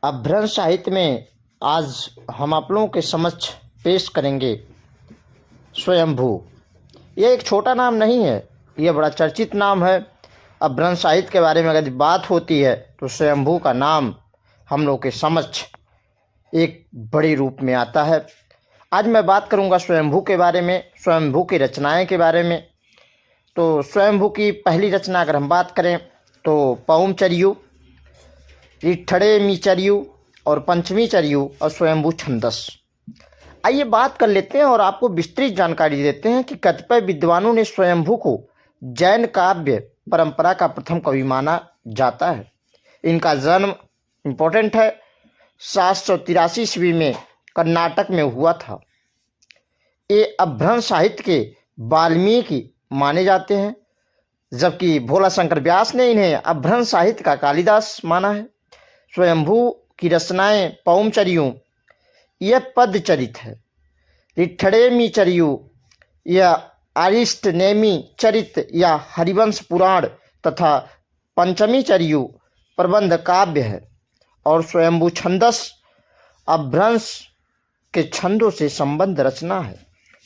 अपभ्रंश साहित्य में आज हम आप लोगों के समक्ष पेश करेंगे स्वयंभू। यह एक छोटा नाम नहीं है, यह बड़ा चर्चित नाम है। अपभ्रंश साहित्य के बारे में अगर बात होती है तो स्वयंभू का नाम हम लोग के समक्ष एक बड़े रूप में आता है। आज मैं बात करूंगा स्वयंभू के बारे में, स्वयंभू की रचनाएं के बारे में। तो स्वयंभू की पहली रचना अगर हम बात करें तो पौमचर्यु, रिठड़े मीचर्यु और पंचमी चर्यु और स्वयंभू छंदस। आइए बात कर लेते हैं और आपको विस्तृत जानकारी देते हैं कि कतिपय विद्वानों ने स्वयंभू को जैन काव्य परंपरा का प्रथम कवि माना जाता है। इनका जन्म इम्पोर्टेंट है 783 ईस्वी में कर्नाटक में हुआ था। ये अपभ्रंश साहित्य के वाल्मीकि माने जाते हैं, जबकि भोला शंकर व्यास ने इन्हें अपभ्रंश साहित्य का कालिदास माना है। स्वयंभू की रचनाएं पौमचर्यु यह पदचरित है, रिठड़े मीचर्यु यह अरिष्टनेमी चरित या हरिवंश पुराण तथा पंचमी चर्यु प्रबंध काव्य है। और स्वयंभू छंदस अपभ्रंश के छंदों से संबंध रचना है।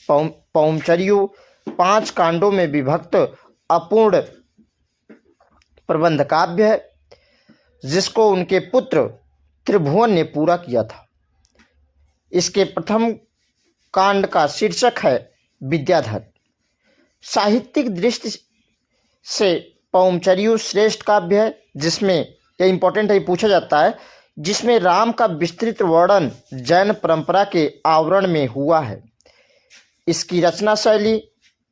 पौमचर्यु 5 कांडों में विभक्त अपूर्ण प्रबंध काव्य है, जिसको उनके पुत्र त्रिभुवन ने पूरा किया था। इसके प्रथम कांड का शीर्षक है विद्याधर। साहित्यिक दृष्टि से पौमचर्यु श्रेष्ठ काव्य है, जिसमें यह इंपॉर्टेंट है, पूछा जाता है, जिसमें राम का विस्तृत वर्णन जैन परंपरा के आवरण में हुआ है। इसकी रचना शैली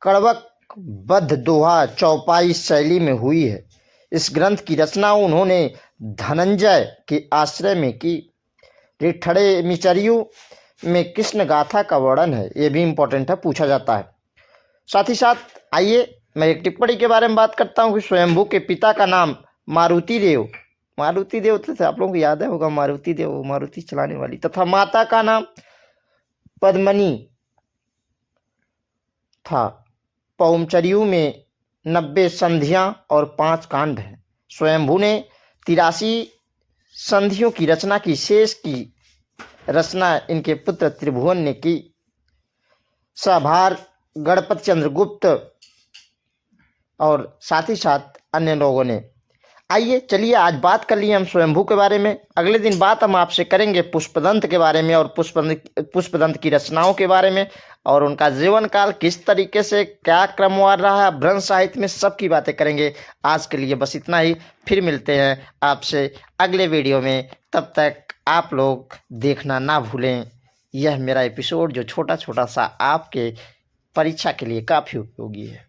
कड़वक बद्ध दोहा चौपाई शैली में हुई है। इस ग्रंथ की रचना उन्होंने धनंजय के आश्रय में की। रिठड़े मीचर्यु में कृष्ण गाथा का वर्णन है, ये भी इंपॉर्टेंट है, पूछा जाता है। साथ ही साथ आइए मैं एक टिप्पणी के बारे में बात करता हूँ कि स्वयंभू के पिता का नाम मारुति देव थे, आप लोगों को याद है होगा, मारुति देव मारुति चलाने वाली, तथा माता का नाम पद्मनी था। पौमचर्यु में 90 संधियां और 5 कांड हैं। स्वयंभू ने 83 संधियों की रचना की, शेष की रचना इनके पुत्र त्रिभुवन ने की। सभार गणपत चंद्रगुप्त और साथ ही साथ अन्य लोगों ने। आइए चलिए आज बात कर लिए हम स्वयंभू के बारे में। अगले दिन बात हम आपसे करेंगे पुष्पदंत के बारे में और पुष्पदंत की रचनाओं के बारे में और उनका जीवन काल किस तरीके से क्या क्रमवार रहा है अपभ्रंश साहित्य में, सब की बातें करेंगे। आज के लिए बस इतना ही, फिर मिलते हैं आपसे अगले वीडियो में। तब तक आप लोग देखना ना भूलें। यह मेरा एपिसोड जो छोटा छोटा सा आपके परीक्षा के लिए काफ़ी उपयोगी है।